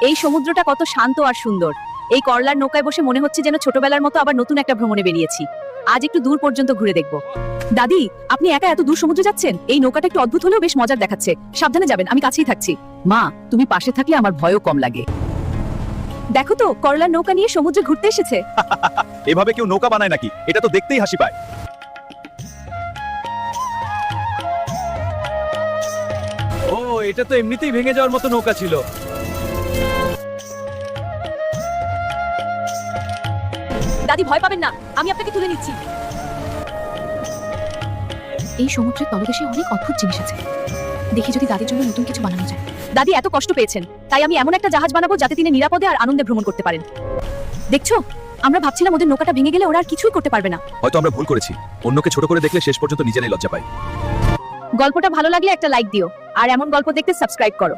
এই সমুদ্রটা কত শান্ত আর সুন্দর। এই করলার নৌকায় বসে মনে হচ্ছে যেন ছোটবেলার মতো আবার নতুন একটা ভ্রমণে বেরিয়েছি। আজ একটু দূর পর্যন্ত ঘুরে দেখব। দাদি, আপনি একা এত দূর সমুদ্রে যাচ্ছেন? এই নৌকাটা একটু অদ্ভুত হলেও বেশ মজার দেখাচ্ছে। সাবধানে যাবেন, আমি কাছেই থাকছি। মা, তুমি পাশে থাকলে আমার ভয়ও কম লাগে। দেখো তো, করলার নৌকা নিয়ে সমুদ্রে ঘুরতে এসেছে। এভাবে কেউ নৌকা বানায় নাকি? এটা তো দেখতেই হাসি পায়। ও, এটা তো এমনিতেই ভেঙে যাওয়ার মতো নৌকা ছিল। দাদি, ভয় পাবেন না, আমি আপনাকে তুলে নিচ্ছি। এই সমুদ্রের তলদেশে অনেক অদ্ভুত জিনিস আছে। দেখি যদি দাদির জন্য নতুন কিছু বানানো যায়। দাদি এত কষ্ট পেয়েছেন, তাই আমি এমন একটা জাহাজ বানাবো যাতে তিনি নিরাপদে আর আনন্দে ভ্রমণ করতে পারেন। দেখছো, আমরা ভাবছিলাম ওদের নৌকাটা ভেঙে গেলে ওরা আর কিছুই করতে পারবে না। হয়তো আমরা ভুল করেছি। অন্যকে ছোট করে দেখলে শেষ পর্যন্ত নিজেরাই লজ্জা পাই। গল্পটা ভালো লাগলে একটা লাইক দিও, আর এমন গল্প দেখতে সাবস্ক্রাইব করো।